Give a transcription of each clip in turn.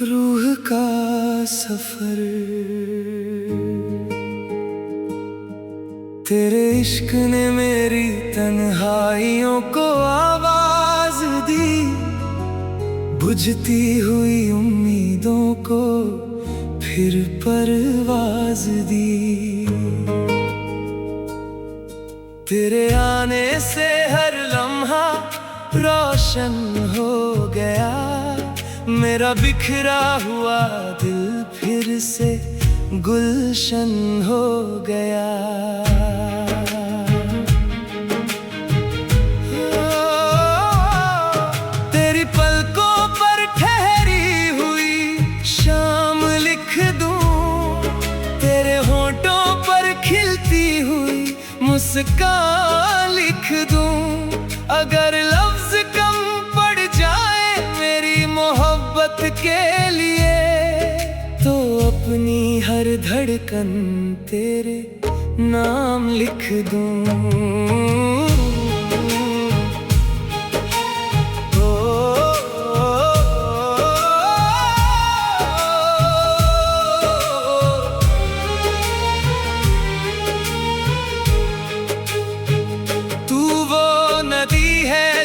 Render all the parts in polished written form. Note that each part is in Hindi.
रूह का सफर तेरे इश्क ने मेरी तन्हाइयों को आवाज दी, बुझती हुई उम्मीदों को फिर परवाज दी। तेरे आने से हर लम्हा रोशन हो गया, मेरा बिखरा हुआ दिल फिर से गुलशन हो गया। तेरी पलकों पर ठहरी हुई शाम लिख दूं, तेरे होठों पर खिलती हुई मुस्कान लिख दूं। अगर लफ्ज कम पड़ जाए मेरी मोहब्बत के लिए, तो अपनी हर धड़कन तेरे नाम लिख दूं।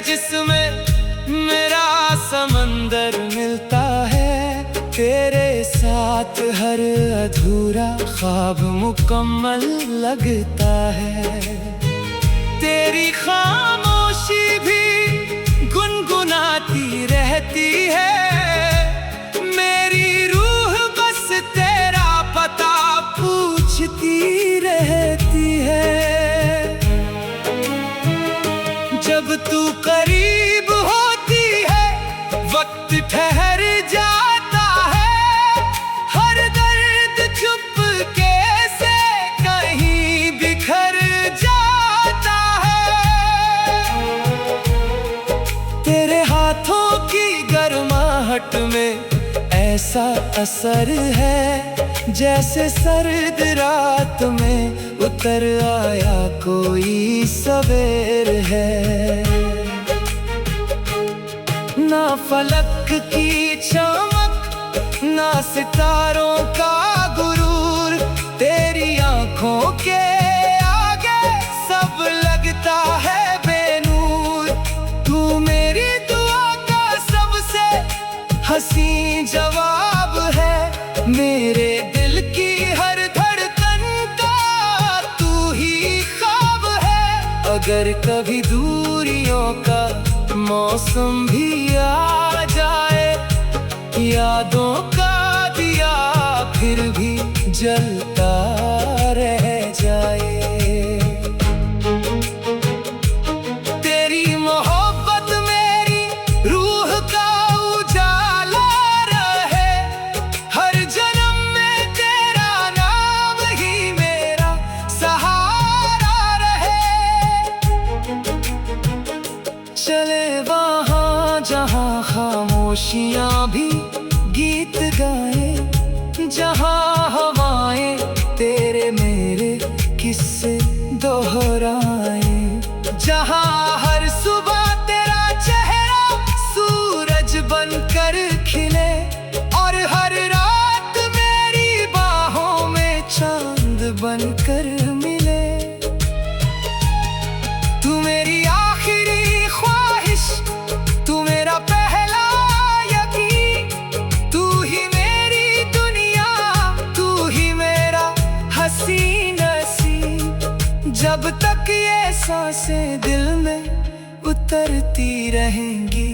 जिसमें मेरा समंदर मिलता है, तेरे साथ हर अधूरा ख्वाब मुकम्मल लगता है। तेरी खामोशी भी गुनगुनाती रहती है, मेरी रूह बस तेरा पता पूछती रहती है। जब तू करीब होती है वक्त ठहर जाता है, हर दर्द चुपके से कहीं बिखर जाता है। तेरे हाथों की गर्माहट में ऐसा असर है, जैसे सर्द रात में उतर आया कोई सवेर है। ना फलक की चमक ना सितारों का गुरूर, तेरी आंखों के आगे सब लगता है बेनूर। तू मेरी दुआ का सबसे हंसी जवाब है, मेरे दिल की हर धड़कन का तू ही ख्वाब है। अगर कभी दूरियों का मौसम भी आ जाए, यादों का दिया फिर भी जलता रह जाए। तेरी मोहब्बत मेरी रूह का उजाला रहे, हर जन्म में तेरा नाम ही मेरा सहारा रहे। चले वहाँ जहाँ खामोशियाँ भी गीत गाए, जहाँ हवाएं तेरे मेरे किस्से दोहराए, जहाँ हर सुबह तेरा चेहरा सूरज बनकर खिले, और हर रात मेरी बाहों में चांद बनकर मिले। तू मेरी आखिरी ख्वाहिश, तू मेरा पहला यकीन, तू ही मेरी दुनिया, तू ही मेरा हसी नसीब। जब तक ये सांसें दिल में उतरती रहेंगी,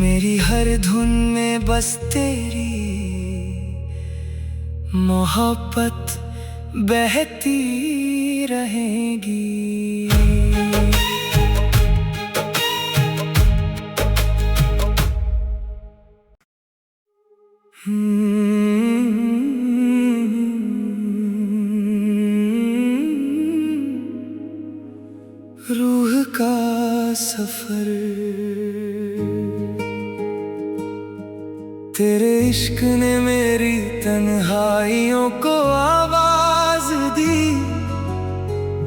मेरी हर धुन में बस तेरी मोहब्बत बहती रहेगी। रूह का सफर तेरे इश्क ने मेरी तन्हाइयों को आवाज दी,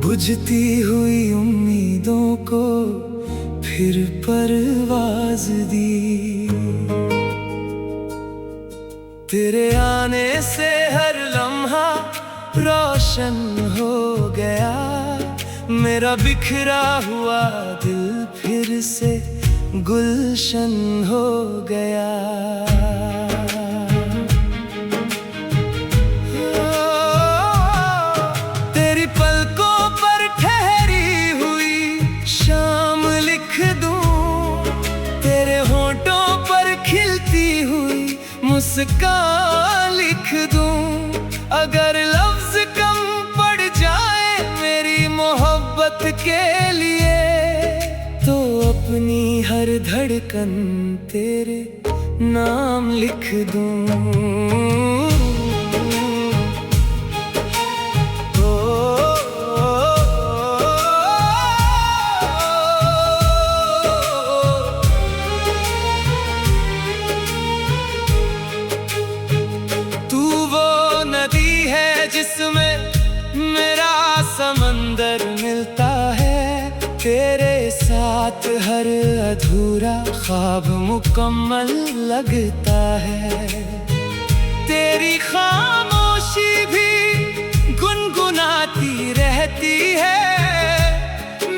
बुझती हुई उम्मीदों को फिर परवाज दी। तेरे आने से हर लम्हा रोशन हो गया, मेरा बिखरा हुआ दिल फिर से गुलशन हो गया। तेरी पलकों पर ठहरी हुई शाम लिख दूं, तेरे होठों पर खिलती हुई मुस्कान लिख दूं। अगर लफ्ज कम पड़ जाए मेरी मोहब्बत के लिए, तो अपनी हर धड़कन तेरे नाम लिख दूं। जिसमें मेरा समंदर मिलता है, तेरे साथ हर अधूरा ख्वाब मुकम्मल लगता है। तेरी खामोशी भी गुनगुनाती रहती है,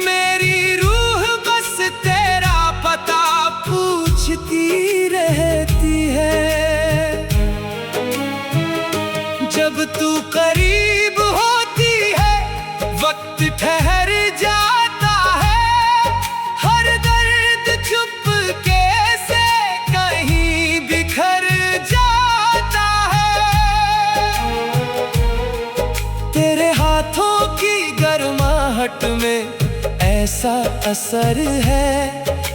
मेरी रूह बस तेरा पता पूछती रहती है। जब तू करीब होती है वक्त ठहर जाता है, हर दर्द चुपके से कहीं बिखर जाता है। तेरे हाथों की गर्माहट में ऐसा असर है,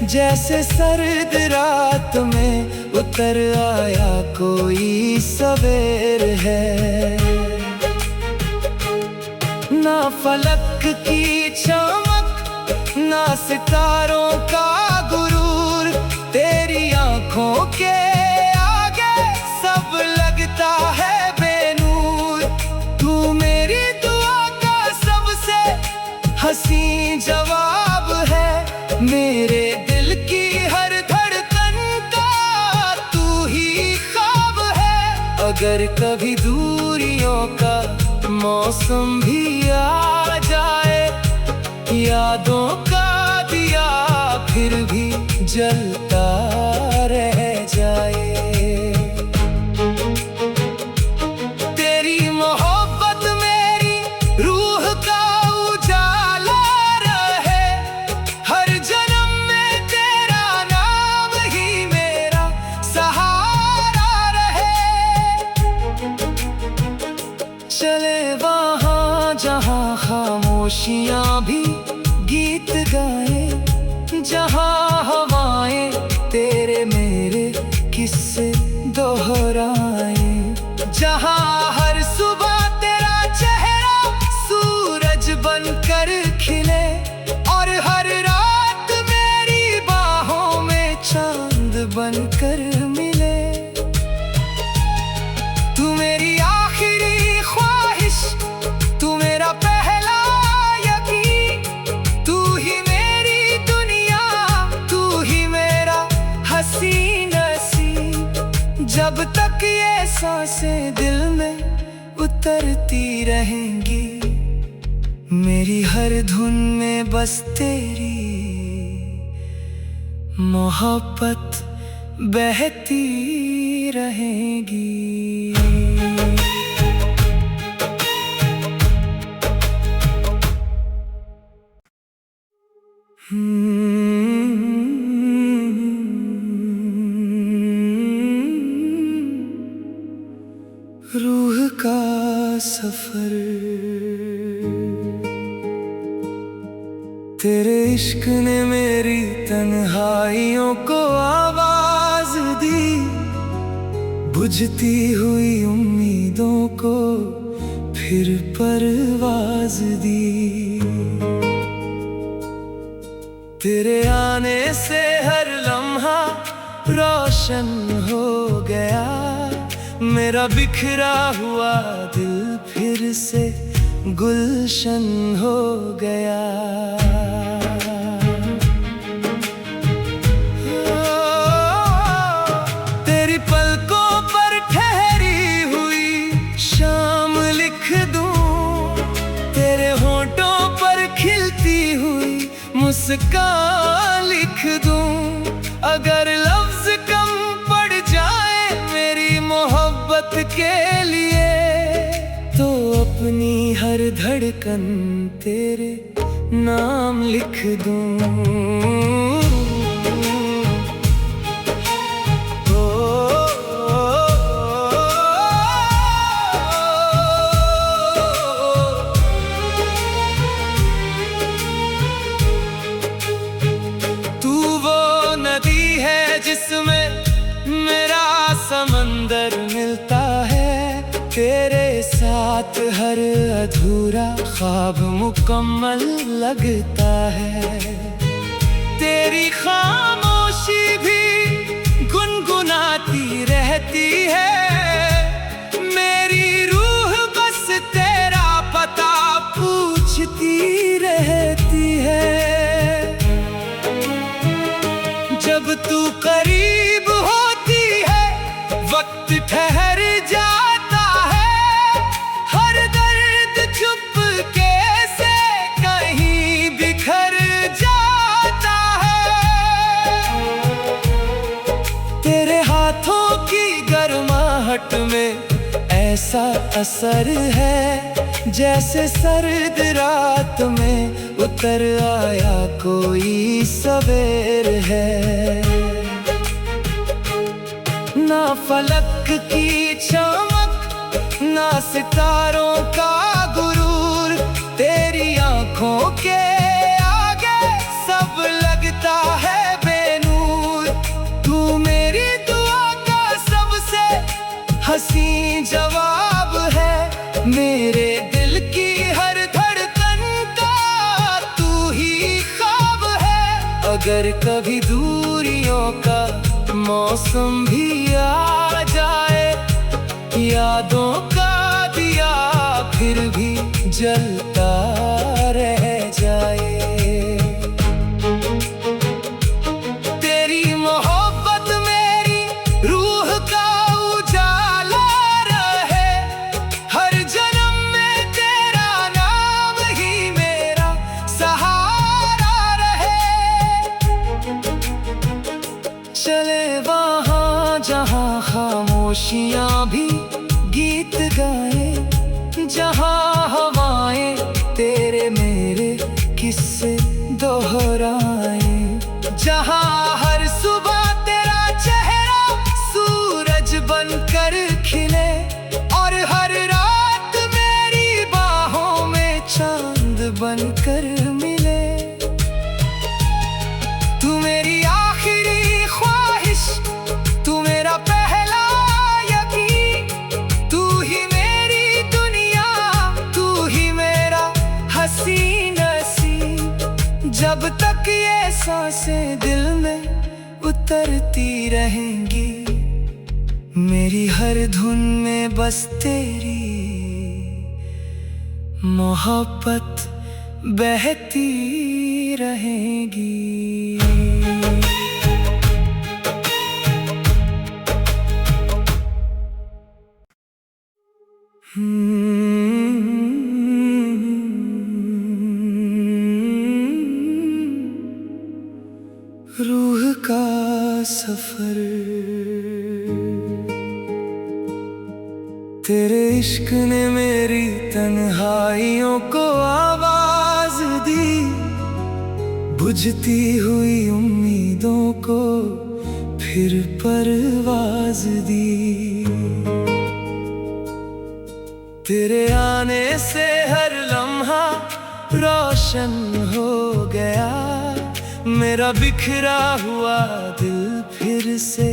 जैसे सर्द रात में उतर आया कोई सवेर है। ना फलक की चमक ना सितारों का गुरूर, तेरी आंखों के आगे सब लगता है बेनूर। तू मेरी दुआ का सबसे हसीन जवाब है, मेरे दिल की हर धड़कन का तू ही ख्वाब है। अगर कभी दूरियों का मौसम भी आ जाए, यादों का दिया फिर भी जलता रह जाए। तेरी मोहब्बत मेरी रूह का उजाला रहे, हर जन्म में तेरा नाम ही मेरा सहारा रहे। चले वहाँ जहाँ खामोशियाँ भी गीत गाए, जहाँ हवाएं तेरे मेरे किस्से दोहराए, जहाँ हर सुबह तेरा चेहरा सूरज बनकर खिले, और हर रात मेरी बाहों में चांद बनकर मिले। तू मेरी आखिरी ख्वाहिश, तू मेरा पहला यकीन, तू ही मेरी दुनिया, तू ही मेरा हसीन नसीब। जब तक ये सांसें दिल में उतरती रहेंगी, मेरी हर धुन में बस तेरी मोहब्बत बहती रहेगी। रूह का सफर, तेरे इश्क ने मेरी तन्हाइयों को आवाज दी, बुझती हुई उम्मीदों को फिर परवाज दी। तेरे आने से हर लम्हा रोशन हो गया, मेरा बिखरा हुआ दिल फिर से गुलशन हो गया। तेरी पलकों पर ठहरी हुई शाम लिख दूं, तेरे होठों पर खिलती हुई मुस्कान लिख दूं। अगर लफ्ज कम पड़ जाए मेरी मोहब्बत के लिए, तो अपनी हर धड़कन तेरे नाम लिख दूं। जिसमें मेरा समंदर मिलता है, तेरे साथ हर अधूरा ख्वाब मुकम्मल लगता है। तेरी खामोशी भी गुनगुनाती रहती है, मेरी रूह बस तेरा पता पूछती रहती है। जब तू करीब होती है वक्त ठहर जाता है, हर दर्द चुपके से कहीं बिखर जाता है। तेरे हाथों की गर्माहट में ऐसा असर है, जैसे सर्द रात में उतर आया कोई सवेर है। ना फलक की चमक, ना सितारों का गुरूर, तेरी आंखों के आगे सब लगता है बेनूर। तू मेरी दुआ का सबसे हंसी जवाब है, मेरे दिल की हर धड़कन का तू ही ख्वाब है। अगर कभी दूरियों का मौसम भी आ जाए, यादों का दिया फिर भी जलता रह जाए। तेरी मोहब्बत मेरी रूह का उजाला रहे, हर जन्म में तेरा नाम ही मेरा सहारा रहे। चले वहाँ जहाँ खामोशियाँ भी गीत गाए, जहाँ हवाएं तेरे मेरे किस्से दोहराए, जहाँ हर सुबह तेरा चेहरा सूरज बनकर खिले, और हर रात मेरी बाहों में चांद बनकर मिले। तू मेरी आखिरी ख्वाहिश, तू मेरा पहला यकीन, तू ही मेरी दुनिया, तू ही मेरा हसी नसीब। जब तक ये सांसें दिल में उतरती रहेंगी, मेरी हर धुन में बस तेरी मोहब्बत बहती रहेगी। रूह का सफर, तेरे इश्क ने मेरी तन्हाइयों को आवाज दी, बुझती हुई उम्मीदों को फिर परवाज दी। तेरे आने से हर लम्हा रोशन हो गया, मेरा बिखरा हुआ दिल फिर से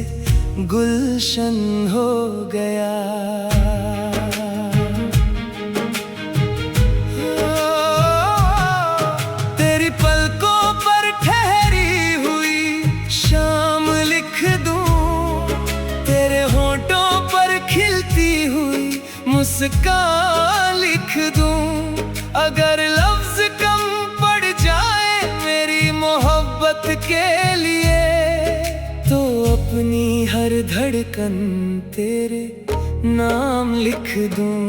गुलशन हो गया। तेरी पलकों पर ठहरी हुई शाम लिख दूं, तेरे होठों पर खिलती हुई मुस्कान लिख दूं। लफ्ज कम पड़ जाए मेरी मोहब्बत के लिए, तो अपनी हर धड़कन तेरे नाम लिख दूं।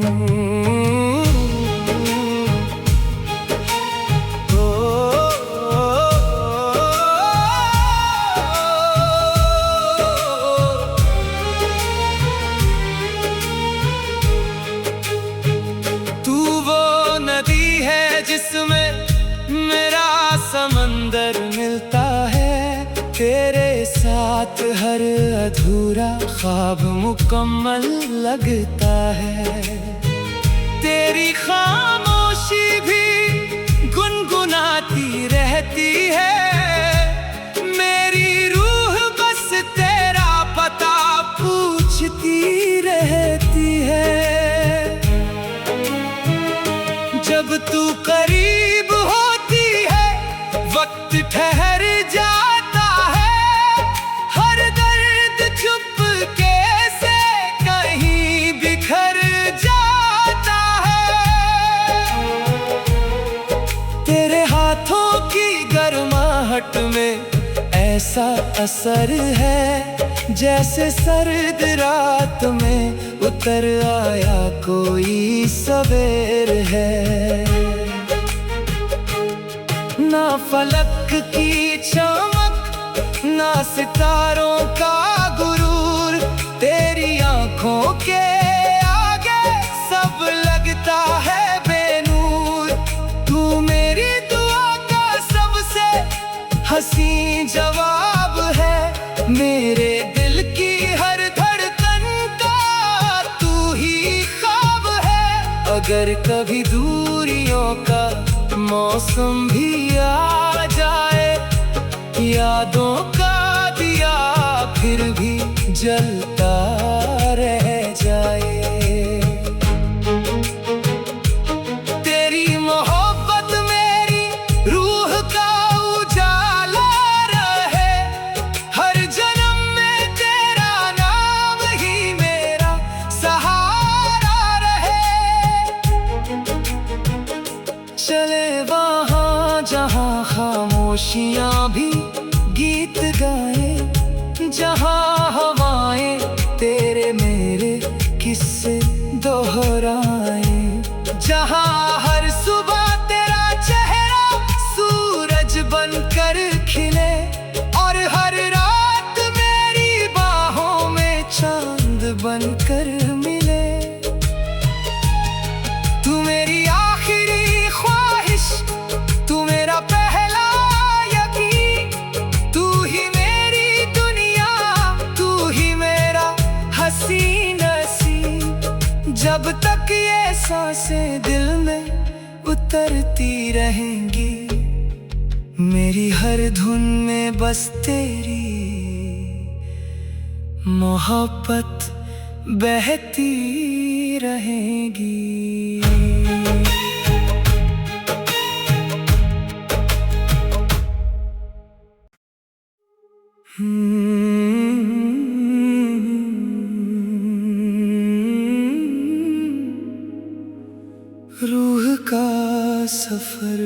जिसमें मेरा समंदर मिलता है, तेरे साथ हर अधूरा ख्वाब मुकम्मल लगता है। तेरी खामोशी भी गुनगुनाती रहती है, मेरी रूह बस तेरा पता पूछती रहती है। जब तू करीब होती है वक्त ठहर जाता है, हर दर्द चुपके से कहीं बिखर जाता है। तेरे हाथों की गर्माहट में ऐसा असर है, जैसे सर्द रात में उतर आया कोई सवेर है। ना फलक की चमक ना सितारों का गुरूर, तेरी आंखों के आगे सब लगता है बेनूर। तू मेरी दुआ का सबसे हंसी जवाब है, मेरे दिल की हर धड़कन का तू ही ख्वाब है। अगर कभी दूरियों का मौसम भी आ जाए, यादों का दिया फिर भी जलता रह जाए। तेरी मोहब्बत मेरी रूह का उजाला रहे, हर जन्म में तेरा नाम ही मेरा सहारा रहे। चले वहाँ जहाँ खामोशियाँ भी गीत गाए, जहाँ हवाएं तेरे मेरे किस्से दोहराए, जहाँ हर सुबह तेरा चेहरा सूरज बनकर खिले, और हर रात मेरी बाहों में चांद बनकर मिले। तू मेरी आखिरी ख्वाहिश, तू मेरा पहला यकीन, तू ही मेरी दुनिया, तू ही मेरा हसीन नसीब। जब तक ये सांसें दिल में उतरती रहेंगी, मेरी हर धुन में बस तेरी मोहब्बत बहती रहेगी। रूह का सफर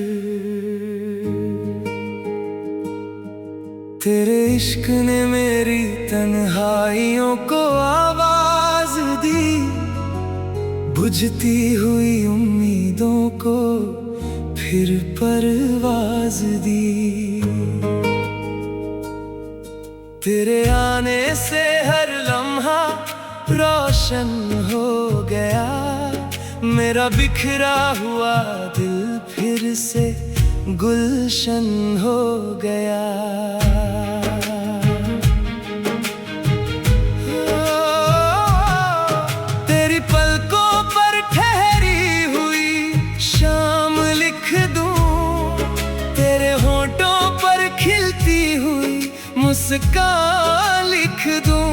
तेरे इश्क ने मेरी तन्हाइयों को आवाज दी, बुझती हुई उम्मीदों को फिर परवाज दी। तेरे आने से हर लम्हा रोशन हो गया, मेरा बिखरा हुआ दिल फिर से गुलशन हो गया। तेरी पलकों पर ठहरी हुई शाम लिख दूं, तेरे होठों पर खिलती हुई मुस्कान लिख दूं।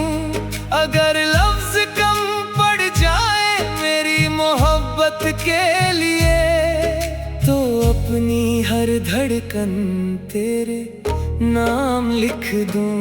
अगर लफ्ज कम पड़ जाए मेरी मोहब्बत के लिए, तो अपनी हर धड़कन तेरे नाम लिख दूं।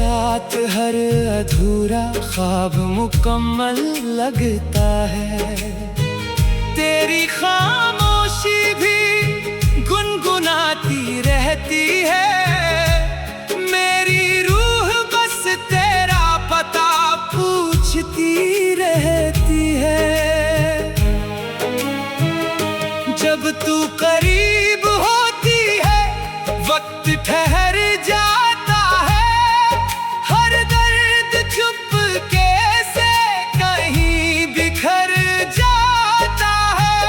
साथ हर अधूरा ख्वाब मुकम्मल लगता है। तेरी खामोशी भी गुनगुनाती रहती है। मेरी रूह बस तेरा पता पूछती रहती है। जब तू करीब होती है वक्त ठहर जाता है। हर दर्द चुपके से कहीं बिखर जाता है।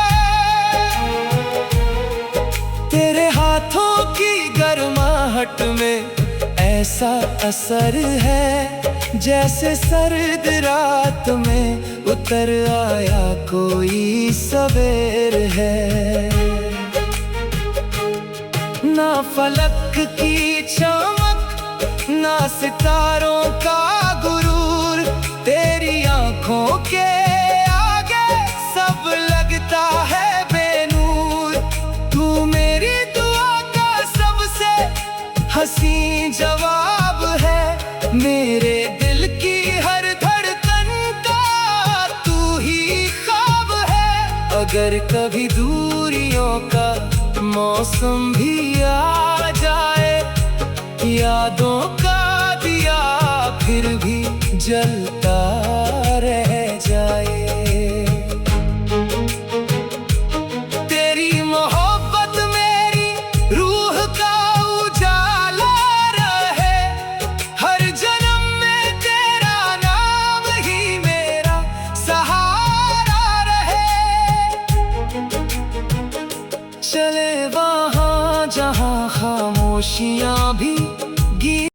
तेरे हाथों की गर्माहट में ऐसा असर है जैसे सर्द रात में उतर आया कोई सवेर है। ना फलक की चमक ना सितारों का गुरूर, तेरी आंखों के आगे सब लगता है बेनूर। तू मेरी दुआ का सबसे हंसी जवाब है। मेरे दिल की हर धड़कन का तू ही ख्वाब है। अगर कभी दूरियों का मौसम भी आ जाए, यादों का दिया फिर भी जलता रह जाए। तेरी मोहब्बत मेरी रूह का उजाला रहे। हर जन्म में तेरा नाम ही मेरा सहारा रहे। चले वहाँ जहाँ खामोशियाँ भी